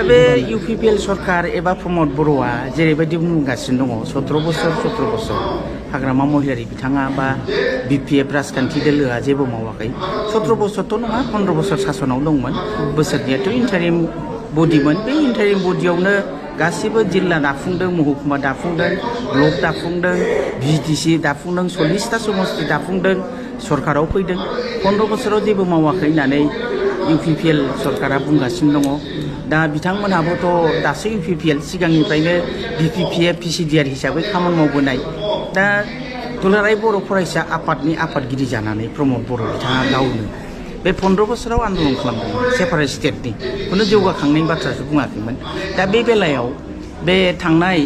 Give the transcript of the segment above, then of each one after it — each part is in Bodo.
बे इउपिपिएल सरकार एबा प्रमद बर'आ जेरैबायदि बुंगासिनो दङ 17 बोसोर हाग्रामा महिलारि बिथाङा बा बिपिएफ राजखान्थि दोलोआ जेबो मावाखै 17 बोसोरथ' नङा 15 बोसोर सासनाव दंमोन बोसोरनियाथ' इन्टारिम बडिमोन बे इन्टारिम बडियावनो गासिबो जिल्ला दाफुंदों महकुमा दाफुंदों ब्लक दाफुंदों भिडिसि दाफुंदों 40टा समस्ति दाफुंदों सरकाराव फैदों 15 बोसोराव जेबो मावाखै होननानै इउपिपिएल सरकारा बुंगासिनो दङ दा बिथांमोनहाबोथ' दासो इउपिपिएल सिगांनिफ्रायनो बिपिपिएफ पिसिडिआर हिसाबै खामानि मावबोनाय दा दुलाराय बर' फरायसा आफादनि आफादगिरि जानानै प्रमद बर' बिथाङा गावनो बे 15 बोसोराव आन्दलन खालामदोंमोन सेपारेट स्टेटनि खुनु जौगाखांनायनि बाथ्रासो बुङाखैमोन दा बे बेलायाव बे थांनाय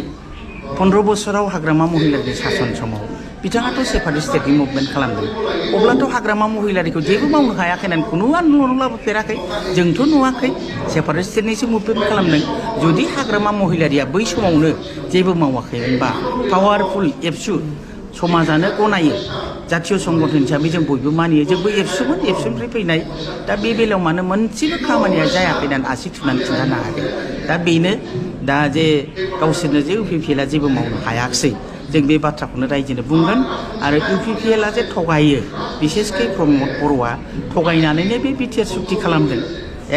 15 बोसोराव हाग्रामा महिलारि सासन समाव बिथाङाथ' सेपारेट स्टेटनि मुभमेन्ट खालामदों अब्लाथ' हाग्रामा महिलारिखौ जेबो मावनो हायाखै होननानै खुनु आन्दलन लाबोफेराखै जोंथ' नुवाखै सेपारेट स्टेटनिसो मुभमेन्ट खालामदों जुदि हाग्रामा महिलारिया बै समावनो जेबो मावाखैमोनबा पावारफुल एबसु समाजानो गनायो जातीय संगठन हिसाबै जों बयबो मानियो जोंबो एबसुमोन एबसुनिफ्राय फैनाय दा बे बेलायाव मानो मोनसेबो खामानिया जायाखै होननानै आसि थुनानै खिन्थानो हायाखै दा बेनो दा जे गावसोरनो जे इउपिपिएलआ जेबो मावनो हायाखिसै जों बे बाथ्राखौनो रायजोनो बुंगोन आरो इउपिपिएलआ जे थगायो बिसेसकै प्रमद बर'आ थगायनानैनो बे बिटिआर सुक्ति खालामदों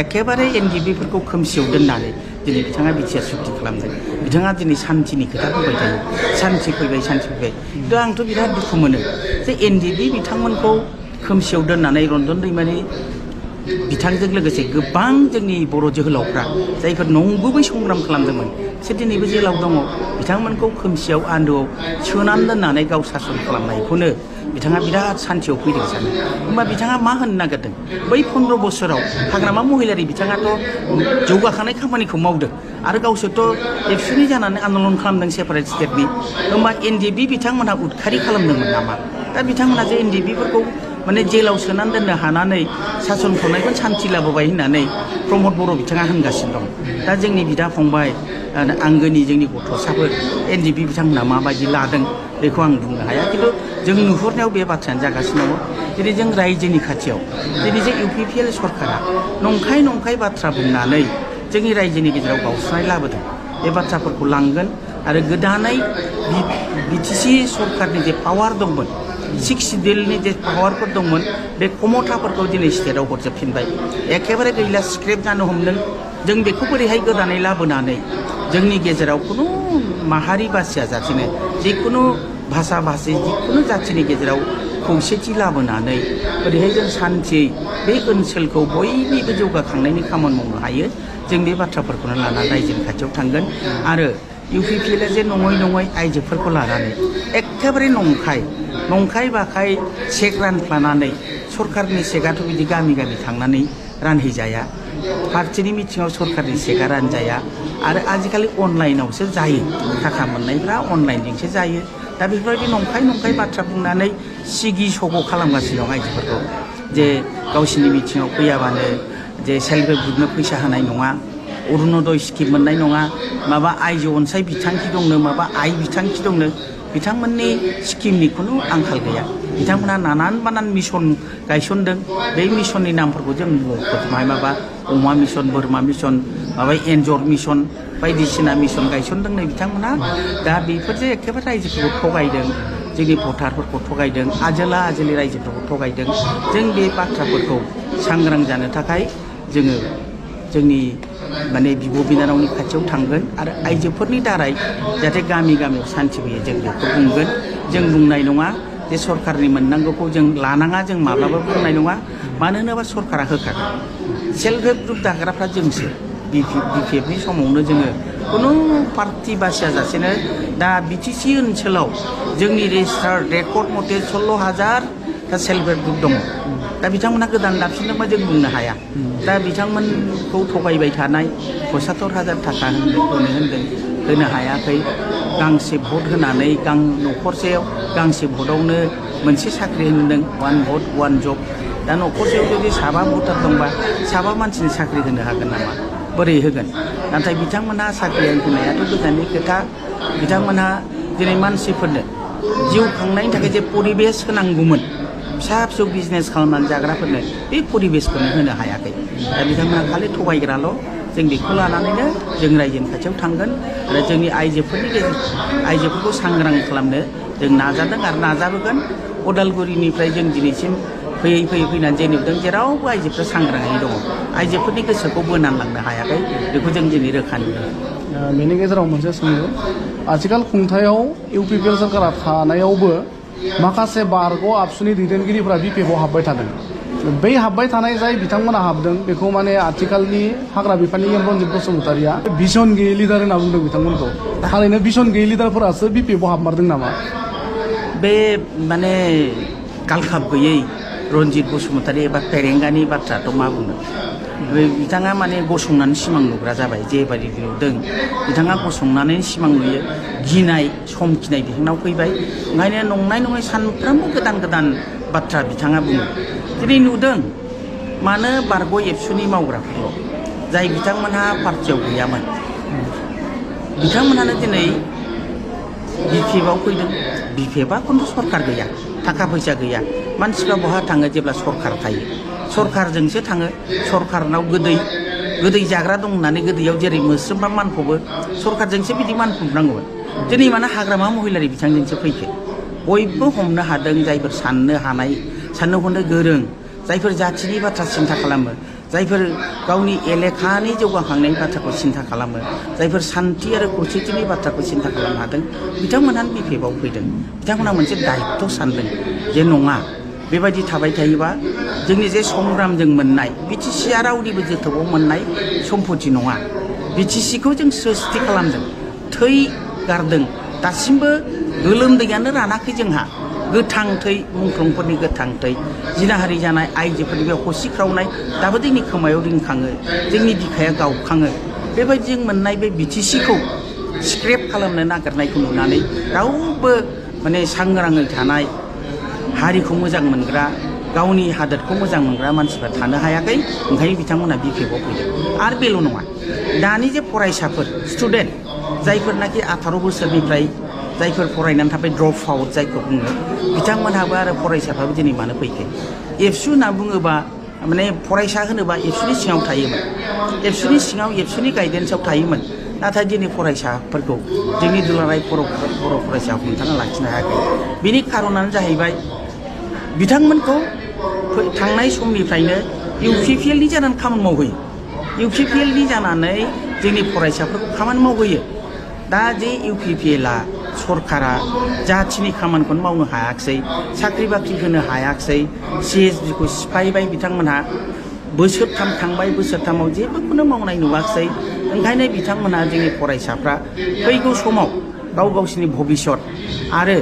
एखेबारे एनडिबिफोरखौ खोमसियाव दोननानै दिनै बिथाङा बिटिआर सुक्ति खालामदों बिथाङा दिनै सान्थिनि खोथा बुंबाय थायो सान्थि फैबाय दा आंथ' बिराद दुखु मोनो जे एनडिबि बिथांमोनखौ खोमसियाव दोननानै रन्जन दैमारि बिथांजों लोगोसे गोबां जोंनि बर' जोहोलावफ्रा जायफोर नंगुबै संग्राम खालामदोंमोन बिसोर दिनैबो जेलाव दङ बिथांमोनखौ खोमसियाव आन्दोआव सोनानै दोननानै गाव सासन खालामनायखौनो बिथाङा बिराद सान्थियाव फैदों सानो होमबा बिथाङा मा होननो नागिरदों बै 15 बोसोराव हाग्रामा महिलारि बिथाङाथ' जौगाखांनाय खामानिखौ मावदों आरो गावसोरथ' एबसुनि जानानै आन्दलन खालामदों सेपारेट स्टेटनि होमबा एनडिबि बिथांमोनहा उदखारि खालामदोंमोन नामा दा बिथांमोनहा जे एनडिबिफोरखौ माने जेलाव सोनानै दोननो हानानै सासन खालामनायखौ सान्थि लाबोबाय होननानै प्रमद बर' बिथाङा होनगासिनो दं दा जोंनि बिदा फंबाय आंगोनि जोंनि गथ'साफोर एनडिबि बिथांमोनहा माबायदि लादों बेखौ आं बुंनो हाया खिन्थु जों नुहुरनायाव बे बाथ्रायानो जागासिनो दङ दिनै जों रायजोनि खाथियाव दिनै जे इउपिपिएल सरकारा नंखाय बाथ्रा बुंनानै जोंनि रायजोनि गेजेराव गावस्रानाय लाबोदों बे बाथ्राफोरखौ लांगोन आरो गोदानै बिटिसि सरकारनि जे पावार दंमोन 6 सिडिउलनि जे पावारफोर दंमोन बे खमथाफोरखौ दिनै स्टेटआव हरजोबफिनबाय एखेबारे गैला स्क्रेप जानो हमदों जों बेखौ बोरैहाय गोदानै लाबोनानै जोंनि गेजेराव खुनु माहारि बासिया जाथिनो जिखुनु भाषा भाषी जिखुनु जाथिनि गेजेराव खौसेथि लाबोनानै ओरैहाय जों सान्थियै बे ओनसोलखौ बयनिबो जौगाखांनायनि खामानि मावनो हायो जों बे बाथ्राफोरखौनो लानानै रायजोनि खाथियाव थांगोन आरो इउपिपिएलआ जे नङै आइजोफोरखौ लानानै एखेबारे नंखाय बाखाय चेक रानफ्लानानै सरकारनि चेकआथ' बिदि गामि थांनानै रानहैजाया पार्टिनि मिथिङाव सरकारनि चेकआ रानजाया आरो आजिखालि अनलाइनावसो जायो थाखा मोननायफ्रा अनलाइनजोंसो जायो दा बेफोरबायदि नंखाय बाथ्रा बुंनानै सिगि सग' खालामगासिनो दं आइजोफोरखौ जे गावसिनि मिथिङाव फैयाबानो जे सेल्फ हेल्प ग्रुपनो फैसा होनाय नङा अरुणोदय स्किम मोननाय नङा माबा आइजो अनसाय बिथांखि दंनो माबा आइ बिथांखि दंनो बिथांमोननि स्किमनि खुनु आंखाल गैया बिथांमोना नानान बानान मिशन गायसनदों बे मिशननि नामफोरखौ जों मख'जोबनो माबा अमा मिशन बोरमा मिशन माबा एन्जर मिशन बायदिसिना मिशन गायसनदोंनो बिथांमोना दा बेफोरजों एखेबारे रायजोफोरखौ थगायदों जोंनि भटारफोरखौ थगायदों आजोलि रायजोफोरखौ थगायदों जों बे बाथ्राफोरखौ सांग्रां जानो थाखाय जोङो जोंनि माने बिब' बिनानावनि खाथियाव थांगोन आरो आइजोफोरनि दारै जाहाथे गामियाव सान्थि फैयो जों बेखौ बुंगोन जों बुंनाय नङा जे सरकारनि मोननांगौखौ जों लानाङा जों माब्लाबाबो बुंनाय नङा मानो होनोबा सरकारा होखागोन सेल्फ हेल्प ग्रुप दाग्राफ्रा जोंसो बिपिएफनि समावनो जोङो खुनु पार्टि बासिया जासेनो दा बिटिसि ओनसोलाव जोंनि रेजिस्टार रेकर्ड मथे 16,000 दा सेल्फ हेल्प ग्रुप दङ दा बिथांमोनहा गोदान दाफिनदोंबा जों बुंनो हाया दा बिथांमोनखौ थगायबाय थानाय 75,000 थाखा होनो हायाखै गांसे भट होनानै न'खरसेयाव गांसे भटआवनो मोनसे साख्रि होनदों 1 भट 1 जब दा न'खरसेयाव जुदि 7 भटार दंबा 7 मानसिनि साख्रि होनो हागोन नामा बोरै होगोन नाथाय बिथांमोनहा साख्रि होनायाथ' गोजाननि खोथा बिथांमोनहा दिनै मानसिफोरनो जिउ खांनायनि थाखाय जे परिबेस होनांगौमोन फिसा बिजनेस खालामनानै जाग्राफोरनो बे परिबेसखौनो होनो हायाखै दा बिथांमोनहा खालि थगायग्राल' जों बेखौ लानानैनो जों रायजोनि खाथियाव थांगोन आरो जोंनि आइजोफोरखौ सांग्रां खालामनो जों नाजादों आरो नाजाबोगोन। उदालगुरिनिफ्राय जों दिनैसिम फैनानै जे नुदों जेरावबो आइजोफ्रा सांग्राङै दङ। आइजोफोरनि गोसोखौ बोनानै लांनो हायाखै बेखौ जों दिनै रोखा नुदों। बेनि गेजेराव मोनसे सोंलु आथिखाल खुंथायाव इउपिपिएल सोरखारा थानायावबो माखासे बारग' आबसुनि दैदेनगिरिफोरा बिपिएफआव हाबबाय थादों। बै हाबबाय थानाय जाय बिथांमोना हाबदों बेखौ माने आथिखालनि हाग्रा बिफाननि रन्जित बसुमतारिया भिसन गैयै लिडार होनना बुंदों बिथांमोनखौ। थारैनो भिसन गैयै लिडारफोरासो बिपिएफआव हाबमारदों नामा? बे माने गालखाब गैयै रन्जित बसुमतारि एबा फेरेंगानि बाथ्राथ' मा बुंनो। बिथाङा माने गसंनानै सिमां नुग्रा जाबाय। जेबायदि नुदों बिथाङा गसंनानै सिमां नुयो। गिनाय समखिनाय बिथांनाव फैबाय। ओंखायनो नंनाय नङै सानफ्रामबो गोदान बाथ्रा बिथाङा बुङो। दिनै नुदों मानो बारग' एबसुनि मावग्राफोरल' जाय बिथांमोनहा पार्टियाव गैयामोन बिथांमोनहानो दिनै बिपिएफआव फैदों। बिपिएफआ खिन्थु सरखार गैया, थाखा फैसा गैया। मानसिफ्रा बहा थाङो जेब्ला सरखार थायो? सरखारजोंसो थाङो। सरखारनाव गोदै जाग्रा दं होननानै गोदैयाव जेरै मोस्रोमबा मानखौबो सरखारजोंसो बिदि मानखौनांगौमोन। दिनै मानो हाग्रामा महिलारि बिथांजोंसो फैखो? बयबो हमनो हादों जायफोर साननो हानाय, साननो हनो गोरों, जायफोर जाथिनि बाथ्रा सिन्था खालामो, जायफोर गावनि एलेखानि जौगाखांनायनि बाथ्राखौ सिन्था खालामो, जायफोर सान्थि आरो खौसेथिनि बाथ्राखौ सिन्था खालामनो हादों बिथांमोनहानो बिपिएफआव फैदों। बिथांमोनहा मोनसे दायित्व सानदों जे नङा बेबायदि थाबाय थायोबा जोंनि जे संग्रामजों मोननाय बिटिसिआ रावनिबो जोथोबाव मोननाय सम्पति नङा। बिटिसिखौ जों सृष्टि खालामदों, थै गारदों, दासिमबो गोलोमदैयानो रानाखै जोंहा। गोथां थै, मुंख्लंफोरनि गोथां थै, जिनाहारि जानाय आइजोफोरनि बे हसिख्रावनाय दाबो जोंनि खोमायाव रिंखाङो, जोंनि बिखाया गावखाङो। बेबायदि जों मोननाय बे बिटिसिखौ स्क्रेप खालामनो नागिरनायखौ नुनानै रावबो माने सांग्राङै थानाय, हारिखौ मोजां मोनग्रा, गावनि हादोरखौ मोजां मोनग्रा मानसिफ्रा थानो हायाखै। ओंखायनो बिथांमोना बिपिएफआव फैदों। आरो बेल' नङा, दानि जे फरायसाफोर स्टुडेन्ट जायफोरनाखि 18 बोसोरनिफ्राय जायफोर फरायनानै थाबाय ड्रप आउट जायखौ बुङो, बिथांमोनहाबो आरो फरायसाफ्राबो दिनै मानो फैखो? एबसु होनना बुङोबा माने फरायसा होनोबा एबसुनि सिङाव थायोमोन, एबसुनि सिङाव एबसुनि गाइडेन्सआव थायोमोन। नाथाय दिनै फरायसाफोरखौ जोंनि दुलाराय बर' फरायसा हमथाना लाखिनो हायाखै। बिनि खारनानो जाहैबाय बिथांमोनखौ थांनाय समनिफ्रायनो इउपिपिएलनि जानानै खामानि मावहोयो, इउपिपिएलनि जानानै जोंनि फरायसाफोरखौ खामानि मावहोयो। दा जे इउपिपिएलआ सरकारा जाथिनि खामानिखौनो मावनो हायाखिसै, साख्रि बाख्रि होनो हायाखिसै, सिएसबिखौ सिफायबाय बिथांमोनहा। बोसोरथाम थांबाय, बोसोरथामाव जेबोखौनो मावनाय नुवाखिसै। ओंखायनो बिथांमोनहा जोंनि फरायसाफ्रा फैगौ समाव गावसिनि भबिष्यत आरो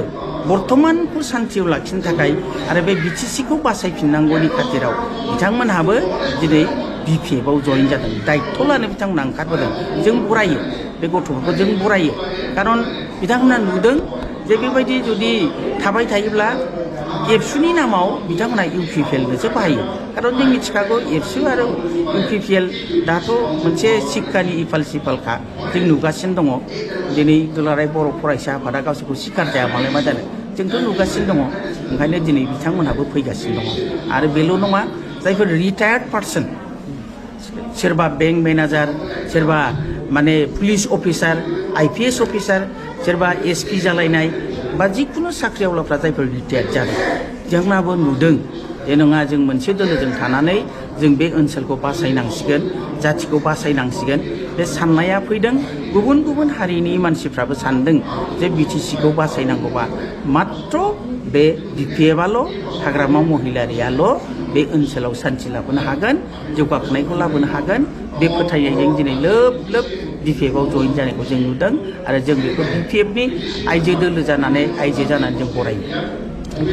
बर्थमानखौ सान्थियाव लाखिनो थाखाय आरो बे बिटिसिखौ बासायफिननांगौनि खाथिराव बिथांमोनहाबो दिनै बिपिएफआव जइन जादों। दायित्व लानो बिथांमोनहा ओंखारबोदों। जों बरायो, बे गथ'फोरखौ जों बरायो। खारन बिथांमोनहा नुदों जे बेबायदि जुदि थाबाय थायोब्ला एबसुनि नामाव बिथांमोनहा इउपिपिएलनोसो बाहायो। खारन जों मिथिखागौ एबसु आरो इउपिपिएल दाथ' मोनसे सिक्कानि इफाल सिफालखा जों नुगासिनो दङ। दिनै दुलाराय बर' फरायसा आफादा गावसोरखौ सिखार जाया मालाय मा जानो, जोंथ' नुगासिनो दङ। ओंखायनो दिनै बिथांमोनहाबो फैगासिनो दङ। आरो बेल' नङा, जायफोर रिटायार्ड पार्सन, सोरबा बेंक मेनेजार, सोरबा माने पुलिस अफिसार, आइपिएस अफिसार, सोरबा एसपि जालायनाय बा जिखुनु साख्रि आवलाफ्रा जायफोर रिटायार्ड जादों बिथांमोनाबो नुदों जे नङा जों मोनसे दोलोजों थानानै जों बे ओनसोलखौ बासायनांसिगोन, जाथिखौ बासायनांसिगोन। बे साननाया फैदों। गुबुन गुबुन हारिनि मानसिफ्राबो सानदों जे बिटिसिखौ बासायनांगौबा मात्र बे बिपिएफआल', हाग्रामा महिलारियाल' बे ओनसोलाव सान्थि लाबोनो हागोन, जौगाखांनायखौ लाबोनो हागोन। बे फोथायनायजों दिनै लोब लोब बिपिएफआव जइन जानायखौ जों नुदों। आरो जों बेखौ बिपिएफनि आइजो दोलो जानानै जों बरायो।